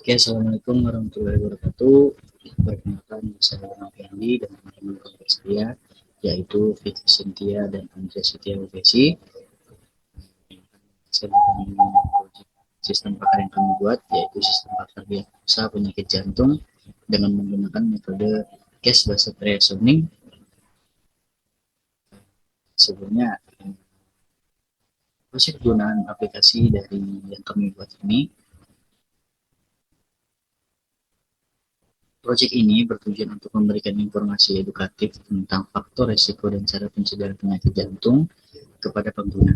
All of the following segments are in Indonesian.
Oke, assalamualaikum warahmatullahi wabarakatuh. Perkenalkan, saya Nafi Andi dan teman-teman kelompok saya, yaitu Fitri Cynthia dan Andrea Setia Uvesi. Saya akan proyek sistem pakar yang kami buat, yaitu sistem pakar diagnosa penyakit jantung dengan menggunakan metode case based reasoning. Sebelumnya, proses penggunaan aplikasi dari yang kami buat ini. Proyek ini bertujuan untuk memberikan informasi edukatif tentang faktor risiko dan cara pencegahan penyakit jantung kepada pengguna.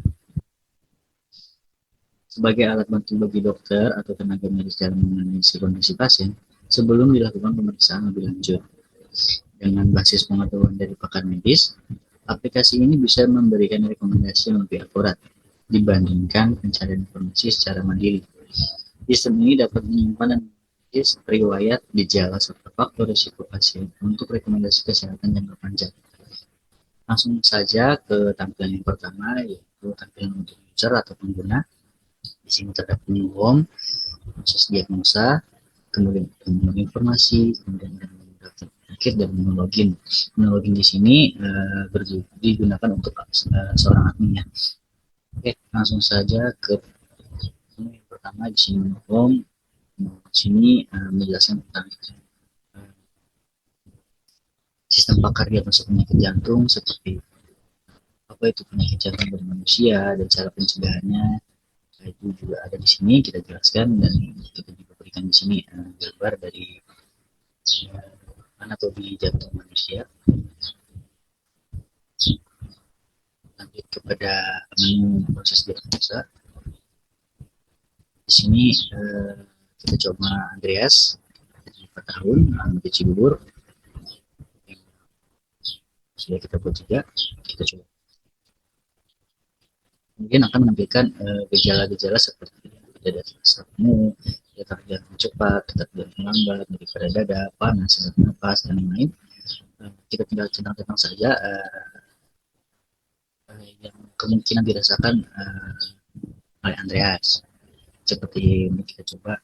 Sebagai alat bantu bagi dokter atau tenaga medis dalam menganalisis kondisi pasien sebelum dilakukan pemeriksaan lebih lanjut. Dengan basis pengetahuan dari pakar medis, aplikasi ini bisa memberikan rekomendasi yang lebih akurat dibandingkan pencarian informasi secara mandiri. Sistem ini dapat menyimpan dan menganalisis riwayat, gejala, serta faktor risiko pasien untuk rekomendasi kesehatan jangka panjang. Langsung saja ke tampilan yang pertama, yaitu tampilan untuk user atau pengguna. Di sini terdapat home, proses diagnosa, kemudian menu informasi, kemudian mendaftar penyakit dan menu login. Menu login di sini digunakan untuk seorang admin ya. Oke, langsung saja ke menu yang pertama. Di sini menu home. Di sini menjelaskan tentang sistem pakar diagnosa penyakit jantung seperti apa itu penyakit jantung pada manusia dan cara pencegahannya. Itu juga ada di sini kita jelaskan, dan kita juga berikan di sini gambar dari anatomi jantung manusia. Lanjut kepada menu proses diagnosa. Di sini kita coba Andreas, 4 tahun, di Cibubur. Sudah kita buat juga, kita coba. Kemudian akan menampilkan gejala-gejala seperti dada semu, detak jantung cepat, detak jantung lambat, nyeri pada dada, panas, sesak napas, dan lain-lain. Kita tinggal centang-centang saja yang kemungkinan dirasakan oleh Andreas. Seperti ini kita coba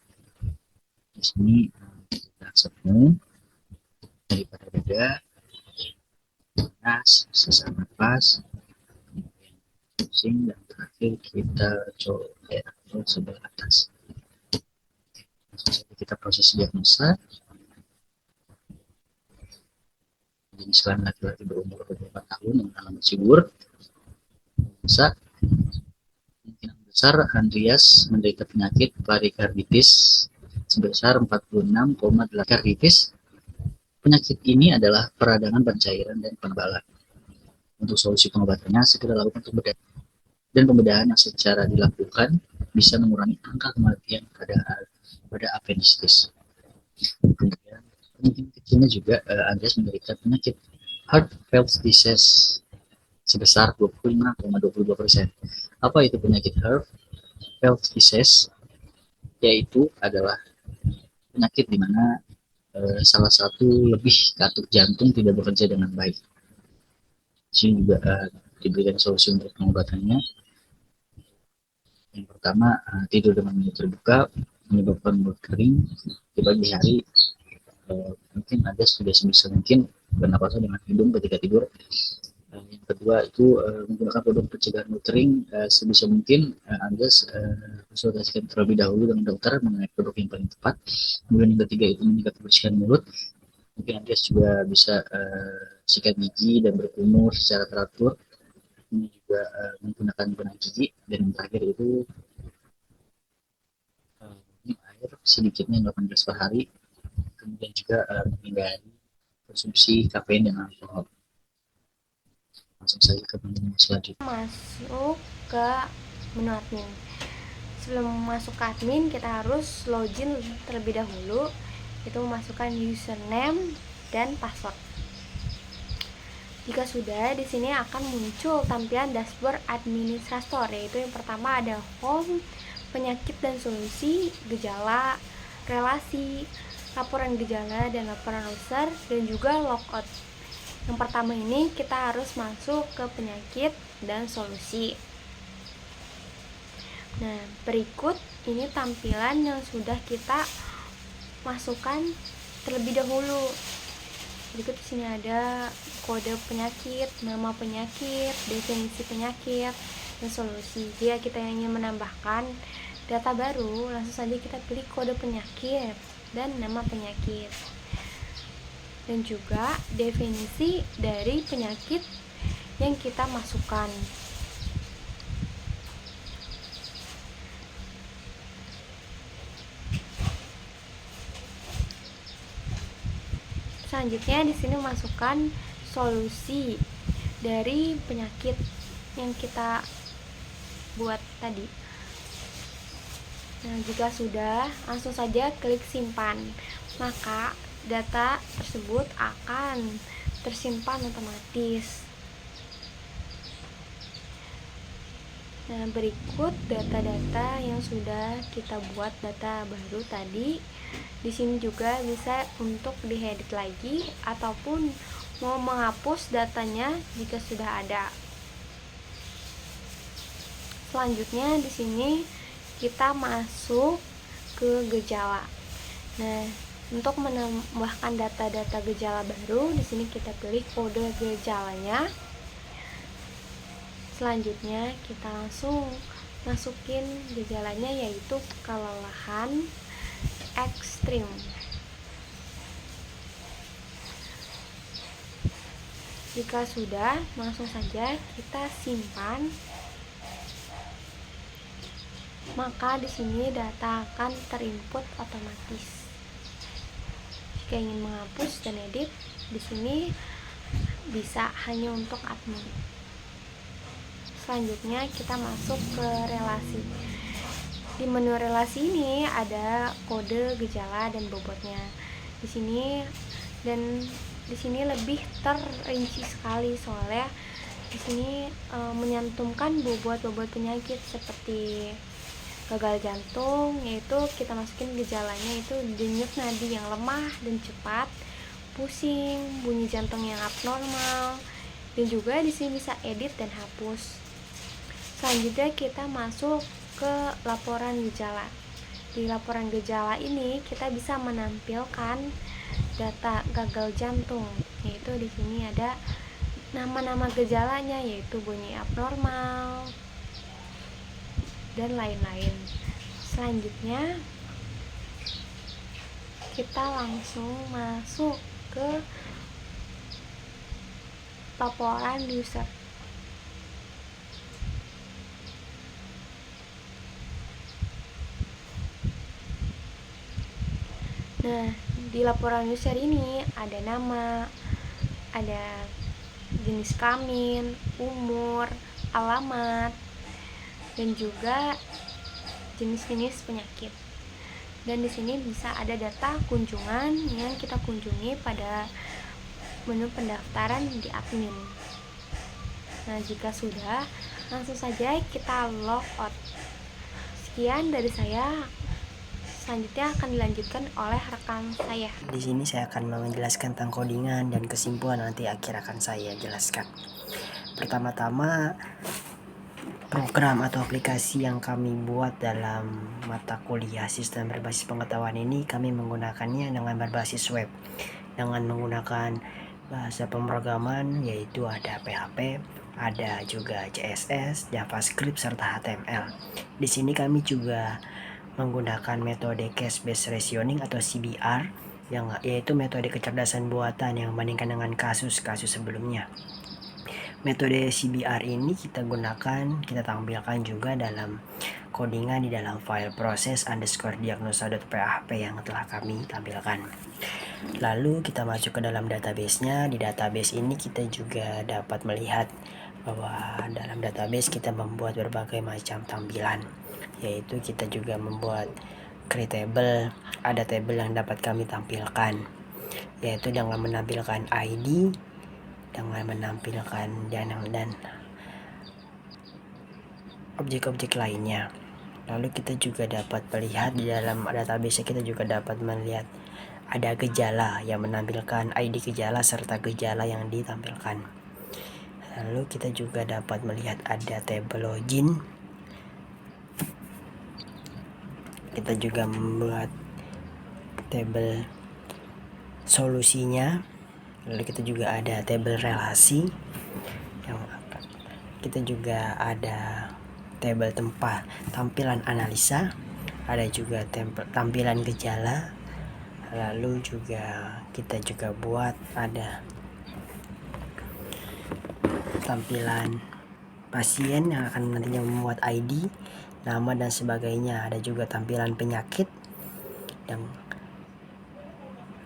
di sini, detak semu, nyeri pada dada, panas, sesak napas, pusing, dan terakhir kita coba sebelah atas. Langsung saja kita proses diagnosa. Jenis kelamin laki-laki berumur 24 tahun yang alamat Cibubur. Bisa kemungkinan besar Andreas menderita penyakit perikarditis sebesar 46,8. Karditis, penyakit ini adalah peradangan pencairan dan penebalan. Untuk solusi pengobatannya segera lakukan pembedahan, dan pembedahan yang secara dilakukan bisa mengurangi angka kematian pada apendisitis. Kemudian kemungkinan kecilnya juga Andreas menderita penyakit heart valve disease sebesar 25,22%. Apa itu penyakit heart valve disease? Yaitu adalah penyakit di mana salah satu lebih katup jantung tidak bekerja dengan baik. Sini juga diberikan solusi untuk pengobatannya. Yang pertama, tidur dengan mulut terbuka menyebabkan mulut kering di pagi hari. Mungkin Anda sudah sebisa mungkin bernapasan dengan hidung ketika tidur. Yang kedua itu menggunakan produk pencegahan mulut kering. Sebisa mungkin Anda konsultasikan terlebih dahulu dengan dokter mengenai produk yang paling tepat. Kemudian yang ketiga itu menjaga kebersihan mulut. Mungkin Anda juga bisa sikat gigi dan berkumur secara teratur. Ini juga menggunakan benang gigi. Dan yang terakhir itu minum air sedikitnya 8 gelas per hari. Kemudian juga menghindari konsumsi kafein dan alkohol. Langsung saja ke menu selanjutnya. Masuk ke menu admin. Sebelum masuk ke admin, kita harus login terlebih dahulu. Itu memasukkan username dan password. Jika sudah, di sini akan muncul tampilan dashboard administrator, yaitu yang pertama ada home, penyakit dan solusi, gejala, relasi, laporan gejala dan laporan user, dan juga logout. Yang pertama ini kita harus masuk ke penyakit dan solusi. Nah, berikut ini tampilan yang sudah kita masukkan terlebih dahulu. Berikut sini ada kode penyakit, nama penyakit, definisi penyakit, dan solusi. Jika kita ingin menambahkan data baru, langsung saja kita pilih kode penyakit dan nama penyakit. Dan juga definisi dari penyakit yang kita masukkan. Selanjutnya di sini masukkan solusi dari penyakit yang kita buat tadi. Nah, jika sudah, langsung saja klik simpan. Maka data tersebut akan tersimpan otomatis. Nah, berikut data-data yang sudah kita buat, data baru tadi. Di sini juga bisa untuk diedit lagi ataupun mau menghapus datanya jika sudah ada. Selanjutnya di sini kita masuk ke gejala. Nah, untuk menambahkan data-data gejala baru, di sini kita pilih kode gejalanya. Selanjutnya kita langsung masukin gejalanya, yaitu kelelahan ekstrim. Jika sudah, langsung saja kita simpan. Maka di sini data akan terinput otomatis. Jika ingin menghapus dan edit, di sini bisa hanya untuk admin. Selanjutnya kita masuk ke relasi. Di menu relasi ini ada kode, gejala, dan bobotnya. Di sini lebih terinci sekali, soalnya di sini menyantumkan bobot penyakit seperti gagal jantung, yaitu kita masukin gejalanya itu denyut nadi yang lemah dan cepat, pusing, bunyi jantung yang abnormal, dan juga di sini bisa edit dan hapus. Selanjutnya kita masuk ke laporan gejala. Di laporan gejala ini kita bisa menampilkan data gagal jantung, yaitu di sini ada nama-nama gejalanya, yaitu bunyi abnormal dan lain-lain. Selanjutnya kita langsung masuk ke laporan user. Nah, di laporan user ini ada nama, ada jenis kelamin, umur, alamat, dan juga jenis-jenis penyakit. Dan di sini bisa ada data kunjungan yang kita kunjungi pada menu pendaftaran di admin. Nah, jika sudah, langsung saja kita log out. Sekian dari saya. Selanjutnya akan dilanjutkan oleh rekan saya. Di sini saya akan menjelaskan tentang codingan dan kesimpulan nanti akhir akan saya jelaskan. Pertama-tama, program atau aplikasi yang kami buat dalam mata kuliah sistem berbasis pengetahuan ini, kami menggunakannya dengan berbasis web dengan menggunakan bahasa pemrograman, yaitu ada PHP, ada juga CSS, JavaScript, serta HTML. Di sini kami juga menggunakan metode case-based reasoning atau CBR, yaitu metode kecerdasan buatan yang membandingkan dengan kasus-kasus sebelumnya. Metode CBR ini kita tampilkan juga dalam codingan di dalam file process_diagnosa.php yang telah kami tampilkan. Lalu kita masuk ke dalam database-nya. Di database ini kita juga dapat melihat bahwa dalam database kita membuat berbagai macam tampilan, yaitu kita juga membuat create table. Ada table yang dapat kami tampilkan, yaitu dengan menampilkan ID, dengan menampilkan dan objek-objek lainnya. Lalu kita juga dapat melihat di dalam database kita juga dapat melihat ada gejala yang menampilkan ID gejala serta gejala yang ditampilkan. Lalu kita juga dapat melihat ada tabel login. Kita juga membuat tabel solusinya, lalu kita juga ada tabel relasi, kita juga ada tabel tampilan analisa, ada juga tampilan gejala, lalu juga kita juga buat ada tampilan pasien yang akan nantinya memuat ID, nama dan sebagainya. Ada juga tampilan penyakit, dan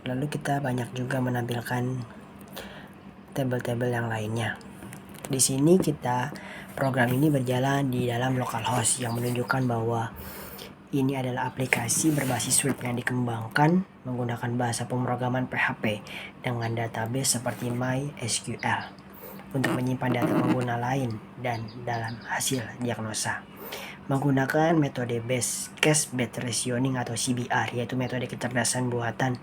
lalu kita banyak juga menampilkan tabel-tabel yang lainnya. Di sini program ini berjalan di dalam localhost yang menunjukkan bahwa ini adalah aplikasi berbasis web yang dikembangkan menggunakan bahasa pemrograman PHP dengan database seperti MySQL untuk menyimpan data pengguna lain dan dalam hasil diagnosa. Menggunakan metode Case-Based Reasoning atau CBR, yaitu metode kecerdasan buatan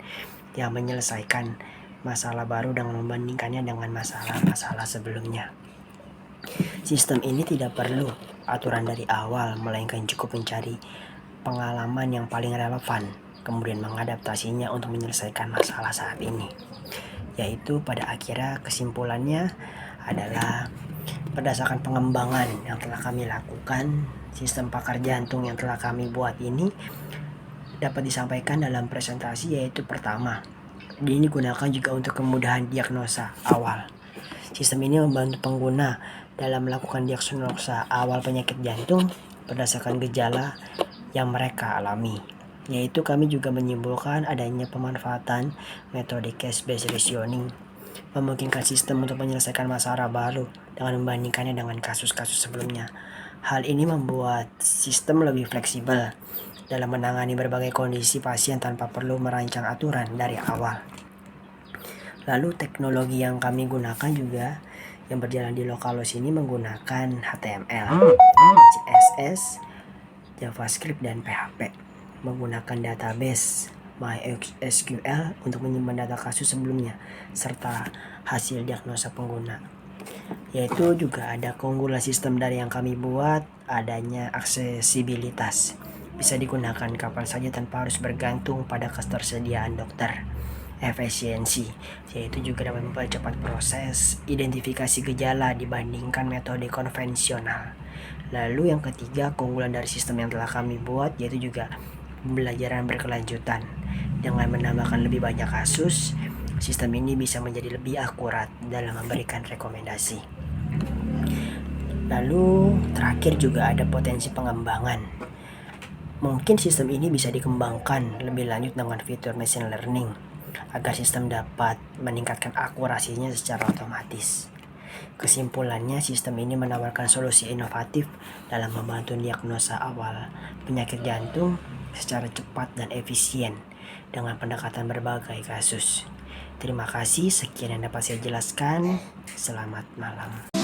yang menyelesaikan masalah baru dengan membandingkannya dengan masalah-masalah sebelumnya. Sistem ini tidak perlu aturan dari awal, melainkan cukup mencari pengalaman yang paling relevan, kemudian mengadaptasinya untuk menyelesaikan masalah saat ini. Yaitu pada akhirnya kesimpulannya adalah berdasarkan pengembangan yang telah kami lakukan, sistem pakar jantung yang telah kami buat ini dapat disampaikan dalam presentasi, yaitu pertama, ini digunakan juga untuk kemudahan diagnosa awal. Sistem ini membantu pengguna dalam melakukan diagnosa awal penyakit jantung berdasarkan gejala yang mereka alami. Yaitu kami juga menyimpulkan adanya pemanfaatan metode Case-Based Reasoning memungkinkan sistem untuk menyelesaikan masalah baru dengan membandingkannya dengan kasus-kasus sebelumnya. Hal ini membuat sistem lebih fleksibel dalam menangani berbagai kondisi pasien tanpa perlu merancang aturan dari awal. Lalu teknologi yang kami gunakan juga yang berjalan di localhost ini menggunakan HTML, CSS, JavaScript, dan PHP. Menggunakan database MySQL untuk menyimpan data kasus sebelumnya serta hasil diagnosa pengguna. Yaitu juga ada keunggulan sistem dari yang kami buat, adanya aksesibilitas. Bisa digunakan kapan saja tanpa harus bergantung pada ketersediaan dokter. Efisiensi, yaitu juga dapat mempercepat proses identifikasi gejala dibandingkan metode konvensional. Lalu yang ketiga, keunggulan dari sistem yang telah kami buat yaitu juga pembelajaran berkelanjutan. Dengan menambahkan lebih banyak kasus, sistem ini bisa menjadi lebih akurat dalam memberikan rekomendasi. Lalu terakhir juga ada potensi pengembangan. Mungkin sistem ini bisa dikembangkan lebih lanjut dengan fitur machine learning agar sistem dapat meningkatkan akurasinya secara otomatis. Kesimpulannya, sistem ini menawarkan solusi inovatif dalam membantu diagnosa awal penyakit jantung secara cepat dan efisien dengan pendekatan berbagai kasus. Terima kasih, sekian yang dapat saya jelaskan. Selamat malam.